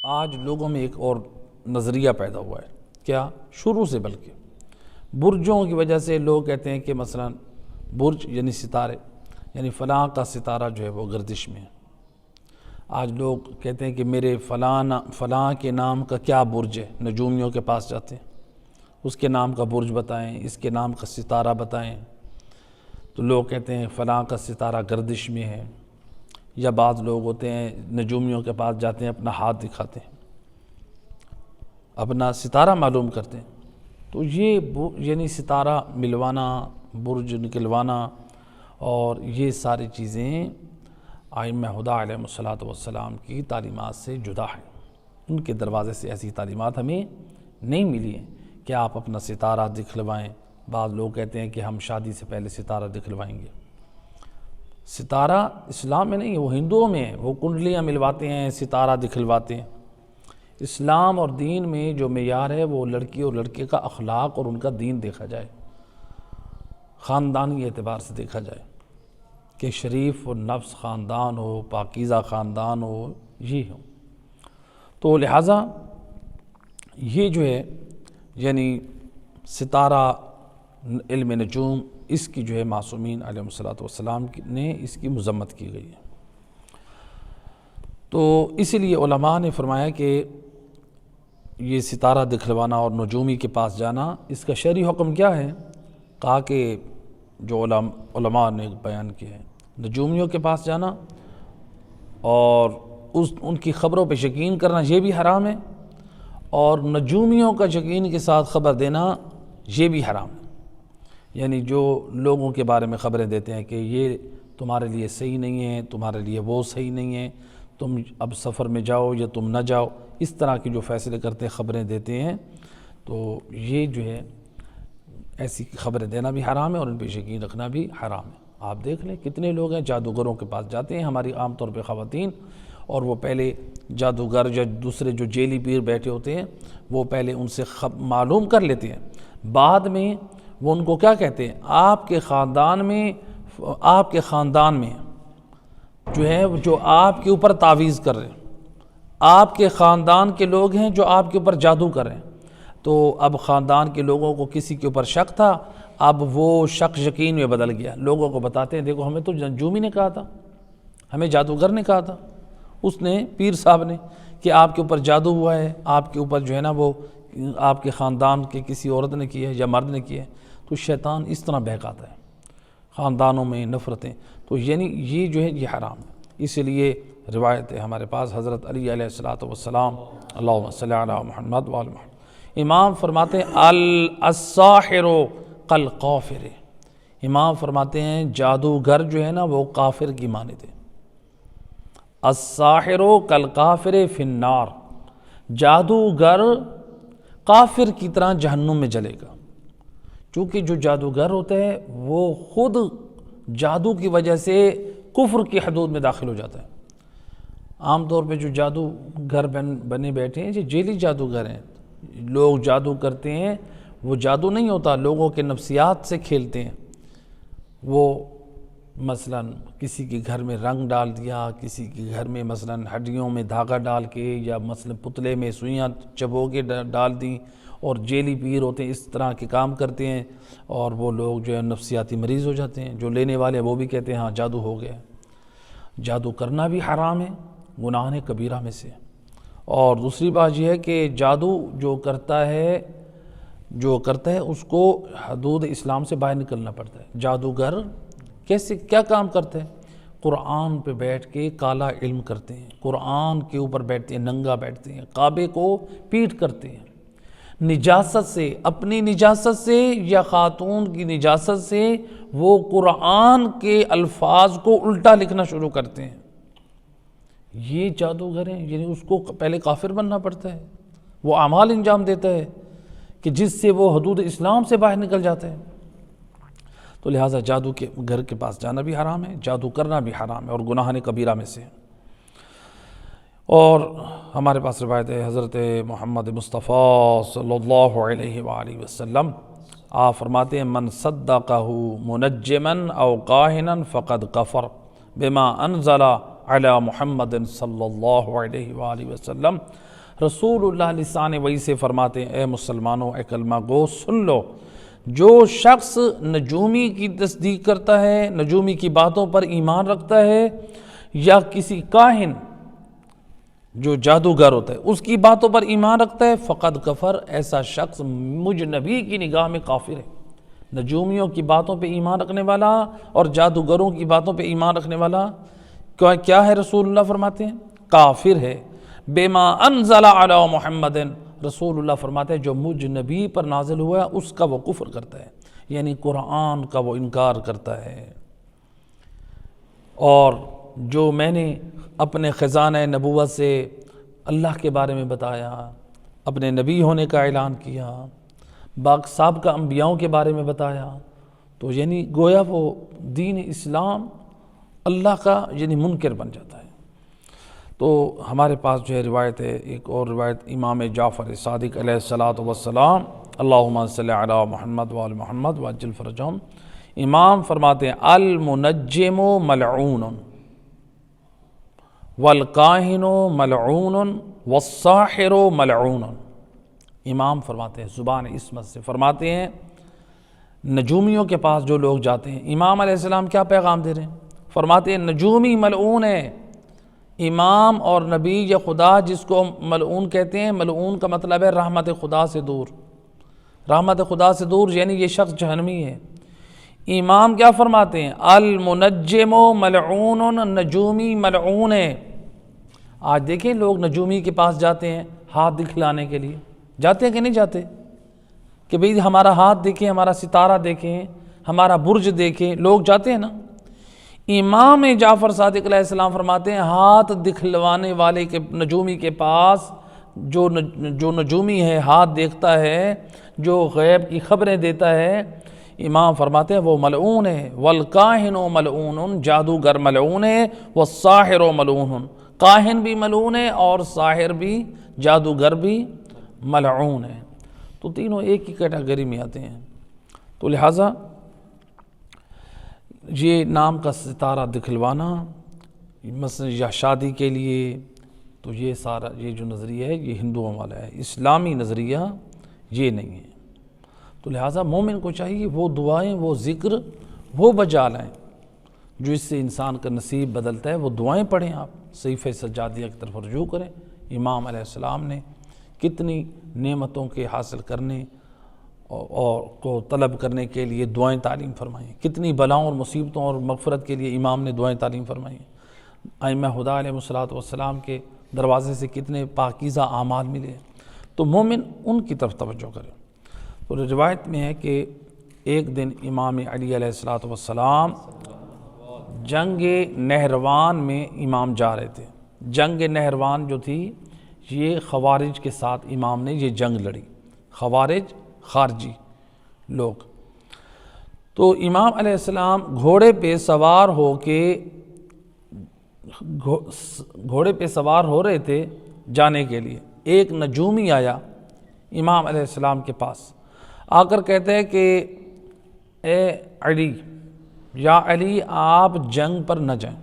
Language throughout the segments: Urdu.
آج لوگوں میں ایک اور نظریہ پیدا ہوا ہے، کیا شروع سے، بلکہ برجوں کی وجہ سے لوگ کہتے ہیں کہ مثلا برج یعنی ستارے، یعنی فلاں کا ستارہ جو ہے وہ گردش میں ہے۔ آج لوگ کہتے ہیں کہ میرے فلاں کے نام کا کیا برج ہے، نجومیوں کے پاس جاتے ہیں، اس کے نام کا برج بتائیں، اس کے نام کا ستارہ بتائیں، تو لوگ کہتے ہیں فلاں کا ستارہ گردش میں ہے۔ یا بعض لوگ ہوتے ہیں نجومیوں کے پاس جاتے ہیں، اپنا ہاتھ دکھاتے ہیں، اپنا ستارہ معلوم کرتے ہیں۔ تو یہ یعنی ستارہ ملوانا، برج نکلوانا، اور یہ ساری چیزیں ائمہ ہدیٰ علیہ الصلوۃ والسلام کی تعلیمات سے جدا ہیں۔ ان کے دروازے سے ایسی تعلیمات ہمیں نہیں ملی ہیں کہ آپ اپنا ستارہ دکھلوائیں۔ بعض لوگ کہتے ہیں کہ ہم شادی سے پہلے ستارہ دکھلوائیں گے۔ ستارہ اسلام میں نہیں ہے، وہ ہندوؤں میں ہے، وہ کنڈلیاں ملواتے ہیں، ستارہ دکھلواتے ہیں۔ اسلام اور دین میں جو معیار ہے وہ لڑکی اور لڑکے کا اخلاق اور ان کا دین دیکھا جائے، خاندانی اعتبار سے دیکھا جائے کہ شریف و نفس خاندان ہو، پاکیزہ خاندان ہو، یہ ہو۔ تو لہٰذا یہ جو ہے یعنی ستارہ، علم نجوم، اس کی جو ہے معصومین علیہ الصلوۃ والسلام نے اس کی مذمت کی گئی ہے۔ تو اسی لیے علماء نے فرمایا کہ یہ ستارہ دکھلوانا اور نجومی کے پاس جانا، اس کا شرعی حکم کیا ہے؟ کہا کہ جو علماء نے بیان کیا ہے، نجومیوں کے پاس جانا اور ان کی خبروں پہ یقین کرنا یہ بھی حرام ہے، اور نجومیوں کا یقین کے ساتھ خبر دینا یہ بھی حرام ہے۔ یعنی جو لوگوں کے بارے میں خبریں دیتے ہیں کہ یہ تمہارے لیے صحیح نہیں ہے، تمہارے لیے وہ صحیح نہیں ہے، تم اب سفر میں جاؤ یا تم نہ جاؤ، اس طرح کی جو فیصلے کرتے ہیں، خبریں دیتے ہیں، تو یہ جو ہے ایسی خبریں دینا بھی حرام ہے اور ان پہ یقین رکھنا بھی حرام ہے۔ آپ دیکھ لیں کتنے لوگ ہیں جادوگروں کے پاس جاتے ہیں، ہماری عام طور پہ خواتین، اور وہ پہلے جادوگر یا دوسرے جو جیلی پیر بیٹھے ہوتے ہیں وہ پہلے ان سے معلوم کر لیتے ہیں، بعد میں وہ ان کو کیا کہتے ہیں، آپ کے خاندان میں جو ہے جو آپ کے اوپر تعویذ کر رہے ہیں، آپ کے خاندان کے لوگ ہیں جو آپ کے اوپر جادو کر رہے ہیں۔ تو اب خاندان کے لوگوں کو کسی کے اوپر شک تھا، اب وہ شک یقین میں بدل گیا، لوگوں کو بتاتے ہیں دیکھو ہمیں تو نجومی نے کہا تھا، ہمیں جادوگر نے کہا تھا، اس نے پیر صاحب نے، کہ آپ کے اوپر جادو ہوا ہے، آپ کے اوپر جو ہے نا وہ آپ کے خاندان کے کسی عورت نے کی ہے یا مرد نے کی ہے۔ تو شیطان اس طرح بہکاتا ہے خاندانوں میں نفرتیں، تو یعنی یہ جو ہے یہ حرام ہے۔ اسی لیے روایت ہے ہمارے پاس، حضرت علی علیہ الصلوۃ والسلام، اللہم صلی علی محمد وآل محمد، امام فرماتے ہیں الساحر کالقافر، امام فرماتے ہیں جادوگر جو ہے نا وہ کافر کی مانند ہے۔ الساحر کالقافر فی النار، جادوگر کافر کی طرح جہنم میں جلے گا، چونکہ جو جادوگر ہوتا ہے وہ خود جادو کی وجہ سے کفر کی حدود میں داخل ہو جاتا ہے۔ عام طور پہ جو جادوگر بنے بیٹھے ہیں یہ جیلی جادوگر ہیں، لوگ جادو کرتے ہیں، وہ جادو نہیں ہوتا، لوگوں کے نفسیات سے کھیلتے ہیں۔ وہ مثلا کسی کے گھر میں رنگ ڈال دیا، کسی کے گھر میں مثلا ہڈیوں میں دھاگا ڈال کے، یا مثلا پتلے میں سوئیاں چبو کے ڈال دیں، اور جیلی پیر ہوتے ہیں اس طرح کے کام کرتے ہیں، اور وہ لوگ جو ہے نفسیاتی مریض ہو جاتے ہیں۔ جو لینے والے وہ بھی کہتے ہیں ہاں جادو ہو گیا۔ جادو کرنا بھی حرام ہے، گناہ کبیرہ میں سے۔ اور دوسری بات یہ ہے کہ جادو جو کرتا ہے اس کو حدود اسلام سے باہر نکلنا پڑتا ہے۔ جادوگر کیا کام کرتے ہیں؟ قرآن پہ بیٹھ کے کالا علم کرتے ہیں، قرآن کے اوپر بیٹھتے ہیں، ننگا بیٹھتے ہیں، کعبے کو پیٹ کرتے ہیں، نجاست سے، اپنی نجاست سے یا خاتون کی نجاست سے وہ قرآن کے الفاظ کو الٹا لکھنا شروع کرتے ہیں۔ یہ جادوگر ہیں، یعنی اس کو پہلے کافر بننا پڑتا ہے، وہ اعمال انجام دیتا ہے کہ جس سے وہ حدود اسلام سے باہر نکل جاتا ہے۔ تو لہٰذا جادو کے گھر کے پاس جانا بھی حرام ہے، جادو کرنا بھی حرام ہے اور گناہ کبیرہ میں سے۔ اور ہمارے پاس روایت ہے حضرت محمد مصطفیٰ صلی اللہ علیہ وآلہ وسلم، آپ فرماتے ہیں من صدقہ منجما او کاہنا فقد کفر بما انزل علی محمد صلی اللہ علیہ وآلہ وسلم۔ رسول اللہ لسان وحی سے فرماتے ہیں اے مسلمانوں، اے کلمہ گو سن لو، جو شخص نجومی کی تصدیق کرتا ہے، نجومی کی باتوں پر ایمان رکھتا ہے، یا کسی کاہن جو جادوگر ہوتا ہے اس کی باتوں پر ایمان رکھتا ہے، فقد کفر، ایسا شخص مجھ نبی کی نگاہ میں کافر ہے۔ نجومیوں کی باتوں پہ ایمان رکھنے والا اور جادوگروں کی باتوں پہ ایمان رکھنے والا کیا ہے؟ رسول اللہ فرماتے ہیں کافر ہے۔ بما انزل علی محمد، رسول اللہ فرماتے ہیں جو مجھ نبی پر نازل ہوا ہے اس کا وہ کفر کرتا ہے، یعنی قرآن کا وہ انکار کرتا ہے۔ اور جو میں نے اپنے خزانہ نبوت سے اللہ کے بارے میں بتایا، اپنے نبی ہونے کا اعلان کیا، سابقہ انبیاؤں کے بارے میں بتایا، تو یعنی گویا وہ دین اسلام اللہ کا یعنی منکر بن جاتا ہے۔ تو ہمارے پاس جو ہے روایت ہے، ایک اور روایت امام جعفر صادق علیہ الصلاۃ والسلام، اللہم صلی علی محمد وآل محمد وعجل فرجہم، امام فرماتے ہیں المنجم ملعون والکاہن ملعون والساحر ملعون۔ امام فرماتے ہیں زبان عصمت سے فرماتے ہیں نجومیوں کے پاس جو لوگ جاتے ہیں، امام علیہ السلام کیا پیغام دے رہے ہیں؟ فرماتے ہیں نجومی ملعون ہے۔ امام اور نبی یا خدا جس کو ملعون کہتے ہیں، ملعون کا مطلب ہے رحمت خدا سے دور، رحمت خدا سے دور، یعنی یہ شخص جہنمی ہے۔ امام کیا فرماتے ہیں؟ المنجم ملعون، نجومی ملعون ہے۔ آج دیکھیں لوگ نجومی کے پاس جاتے ہیں ہاتھ دکھلانے کے لیے، جاتے ہیں کہ نہیں جاتے؟ کہ بھئی ہمارا ہاتھ دیکھیں، ہمارا ستارہ دیکھیں، ہمارا برج دیکھیں، لوگ جاتے ہیں نا۔ امام جعفر صادق علیہ السلام فرماتے ہیں ہاتھ دکھلوانے والے کے نجومی کے پاس جو نجومی ہے، ہاتھ دیکھتا ہے، جو غیب کی خبریں دیتا ہے، امام فرماتے ہیں وہ ملعون ہے۔ والکاہن ملعون، جادوگر ملعون ہے، والساحر ملعون، کاہن بھی ملعون ہے اور ساحر بھی، جادوگر بھی ملعون ہے۔ تو تینوں ایک ہی کیٹیگری میں آتے ہیں۔ تو لہٰذا یہ نام کا ستارہ دکھلوانا مثلا یا شادی کے لیے، تو یہ سارا یہ جو نظریہ ہے یہ ہندوؤں والا ہے، اسلامی نظریہ یہ نہیں ہے۔ تو لہٰذا مومن کو چاہیے وہ دعائیں، وہ ذکر، وہ بجا لائیں جو اس سے انسان کا نصیب بدلتا ہے۔ وہ دعائیں پڑھیں، آپ صحیفہ سجادیہ کی طرف رجوع کریں۔ امام علیہ السلام نے کتنی نعمتوں کے حاصل کرنے اور کو طلب کرنے کے لیے دعائیں تعلیم فرمائیں، کتنی بلاؤں اور مصیبتوں اور مغفرت کے لیے امام نے دعائیں تعلیم فرمائیں۔ ائمہ خدا علیہ السلام کے دروازے سے کتنے پاکیزہ اعمال ملے، تو مومن ان کی طرف توجہ کرے۔ تو روایت میں ہے کہ ایک دن امام علی علیہ السلام جنگ نہروان میں امام جا رہے تھے۔ جنگ نہروان جو تھی یہ خوارج کے ساتھ امام نے یہ جنگ لڑی، خوارج خارجی لوگ۔ تو امام علیہ السلام گھوڑے پہ سوار ہو کے گھوڑے پہ سوار ہو رہے تھے جانے کے لیے۔ ایک نجومی آیا امام علیہ السلام کے پاس، آ کر کہتے ہیں کہ اے علی، یا علی آپ جنگ پر نہ جائیں،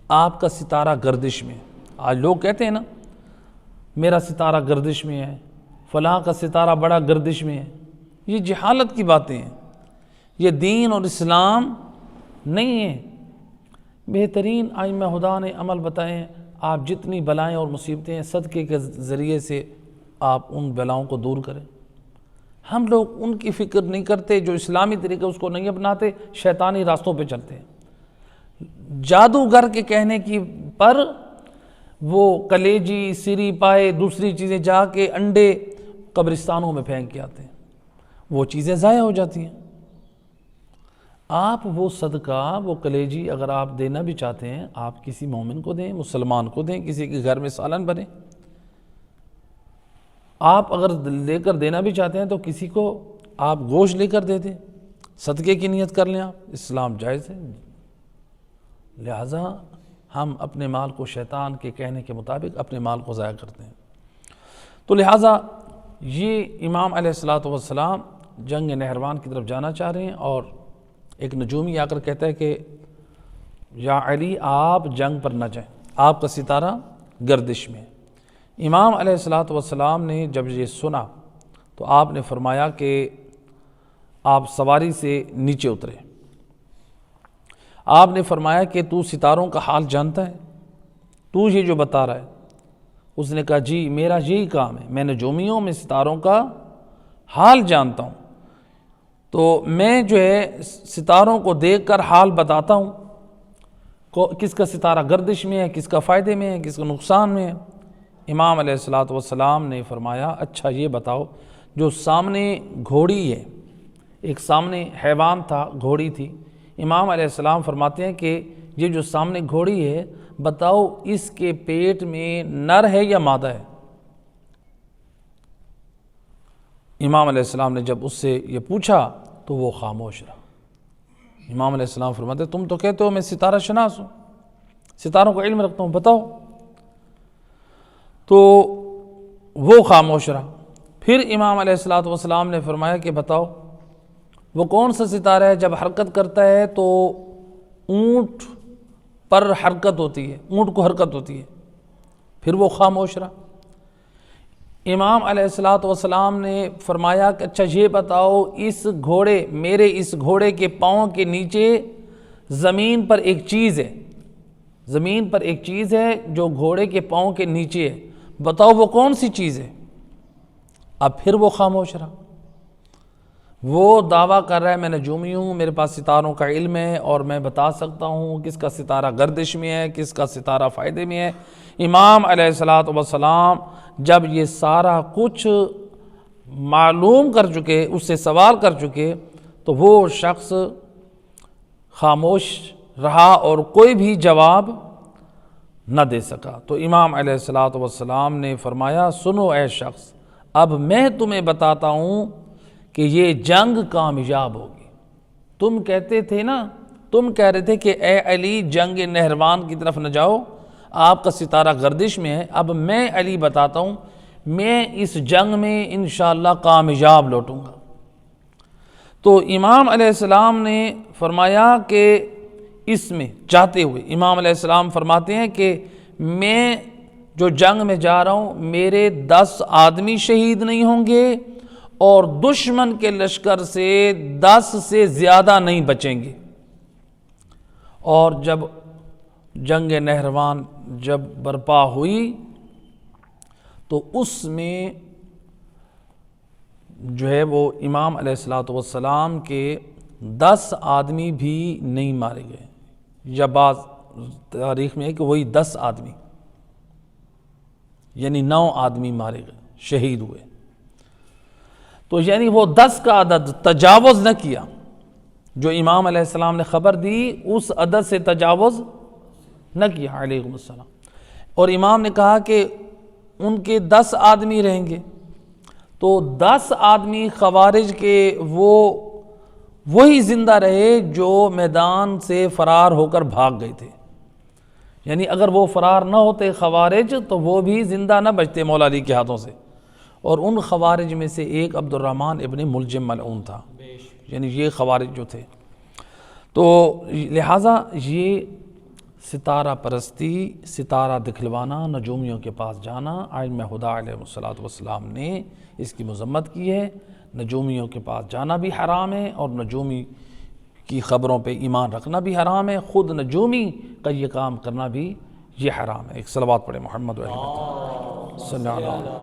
آپ کا ستارہ گردش میں ہے۔ آج لوگ کہتے ہیں نا میرا ستارہ گردش میں ہے، فلاں کا ستارہ بڑا گردش میں ہے۔ یہ جہالت کی باتیں ہیں، یہ دین اور اسلام نہیں ہے۔ بہترین ائمہ خدا نے عمل بتائے ہیں، آپ جتنی بلائیں اور مصیبتیں ہیں صدقے کے ذریعے سے آپ ان بلاؤں کو دور کریں۔ ہم لوگ ان کی فکر نہیں کرتے، جو اسلامی طریقے اس کو نہیں اپناتے، شیطانی راستوں پہ چلتے ہیں۔ جادوگر کے کہنے کی پر وہ کلیجی، سری پائے، دوسری چیزیں جا کے انڈے قبرستانوں میں پھینک کے آتے ہیں، وہ چیزیں ضائع ہو جاتی ہیں۔ آپ وہ صدقہ، وہ کلیجی اگر آپ دینا بھی چاہتے ہیں، آپ کسی مومن کو دیں، مسلمان کو دیں، کسی کے گھر میں سالن بنے۔ آپ اگر لے کر دینا بھی چاہتے ہیں تو کسی کو آپ گوشت لے کر دے دیں، صدقے کی نیت کر لیں، آپ اسلام جائز ہے۔ لہٰذا ہم اپنے مال کو شیطان کے کہنے کے مطابق اپنے مال کو ضائع کرتے ہیں۔ تو لہٰذا یہ امام علیہ السلام جنگ نہروان کی طرف جانا چاہ رہے ہیں، اور ایک نجومی آ کر کہتا ہے کہ یا علی آپ جنگ پر نہ جائیں، آپ کا ستارہ گردش میں ہے۔ امام علیہ السلام نے جب یہ سنا تو آپ نے فرمایا کہ آپ سواری سے نیچے اترے۔ آپ نے فرمایا کہ تو ستاروں کا حال جانتا ہے، تو یہ جو بتا رہا ہے؟ اس نے کہا جی میرا یہی کام ہے، میں نجومیوں میں ستاروں کا حال جانتا ہوں، تو میں جو ہے ستاروں کو دیکھ کر حال بتاتا ہوں، کس کا ستارہ گردش میں ہے، کس کا فائدے میں ہے، کس کا نقصان میں ہے۔ امام علیہ السلام نے فرمایا اچھا یہ بتاؤ، جو سامنے گھوڑی ہے، ایک سامنے حیوان تھا، گھوڑی تھی، امام علیہ السلام فرماتے ہیں کہ یہ جو سامنے گھوڑی ہے بتاؤ اس کے پیٹ میں نر ہے یا مادہ ہے؟ امام علیہ السلام نے جب اس سے یہ پوچھا تو وہ خاموش رہا۔ امام علیہ السلام فرماتے تم تو کہتے ہو میں ستارہ شناس ہوں، ستاروں کا علم رکھتا ہوں، بتاؤ۔ تو وہ خاموش رہا۔ پھر امام علیہ السلام نے فرمایا کہ بتاؤ وہ کون سا ستارہ ہے جب حرکت کرتا ہے تو اونٹ پر حرکت ہوتی ہے، اونٹ کو حرکت ہوتی ہے؟ پھر وہ خاموش رہا۔ امام علیہ السلام نے فرمایا کہ اچھا یہ بتاؤ اس گھوڑے، میرے اس گھوڑے کے پاؤں کے نیچے زمین پر ایک چیز ہے، زمین پر ایک چیز ہے جو گھوڑے کے پاؤں کے نیچے ہے، بتاؤ وہ کون سی چیز ہے؟ اب پھر وہ خاموش رہا۔ وہ دعویٰ کر رہا ہے میں نجومی ہوں، میرے پاس ستاروں کا علم ہے اور میں بتا سکتا ہوں کس کا ستارہ گردش میں ہے، کس کا ستارہ فائدے میں ہے۔ امام علیہ السلام جب یہ سارا کچھ معلوم کر چکے، اس سے سوال کر چکے، تو وہ شخص خاموش رہا اور کوئی بھی جواب نہ دے سکا۔ تو امام علیہ السلام نے فرمایا سنو اے شخص، اب میں تمہیں بتاتا ہوں کہ یہ جنگ کامیاب ہوگی۔ تم کہتے تھے نا، تم کہہ رہے تھے کہ اے علی جنگ نہروان کی طرف نہ جاؤ، آپ کا ستارہ گردش میں ہے، اب میں علی بتاتا ہوں میں اس جنگ میں انشاءاللہ کامیاب لوٹوں گا۔ تو امام علیہ السلام نے فرمایا کہ اس میں جاتے ہوئے امام علیہ السلام فرماتے ہیں کہ میں جو جنگ میں جا رہا ہوں میرے 10 آدمی شہید نہیں ہوں گے اور دشمن کے لشکر سے 10 سے زیادہ نہیں بچیں گے۔ اور جب جنگ نہروان جب برپا ہوئی تو اس میں جو ہے وہ امام علیہ السلام کے 10 آدمی بھی نہیں مارے گئے، یا بعض تاریخ میں ہے کہ وہی 10 آدمی، یعنی 9 آدمی مارے گئے، شہید ہوئے۔ تو یعنی وہ 10 کا عدد تجاوز نہ کیا، جو امام علیہ السلام نے خبر دی اس عدد سے تجاوز نہ کیا علیکم السلام۔ اور امام نے کہا کہ ان کے 10 آدمی رہیں گے، تو 10 آدمی خوارج کے وہی زندہ رہے جو میدان سے فرار ہو کر بھاگ گئے تھے، یعنی اگر وہ فرار نہ ہوتے خوارج تو وہ بھی زندہ نہ بچتے مولا علی کے ہاتھوں سے۔ اور ان خوارج میں سے ایک عبد الرحمن ابن ملجم ملعون تھا، یعنی یہ خوارج جو تھے۔ تو لہٰذا یہ ستارہ پرستی، ستارہ دکھلوانا، نجومیوں کے پاس جانا، ائمہ خدا علیہ السلام نے اس کی مذمت کی ہے۔ نجومیوں کے پاس جانا بھی حرام ہے اور نجومی کی خبروں پہ ایمان رکھنا بھی حرام ہے، خود نجومی کا یہ کام کرنا بھی یہ حرام ہے۔ ایک صلوات پڑھے محمد و اہل بیت صلی اللہ علیہ وسلم۔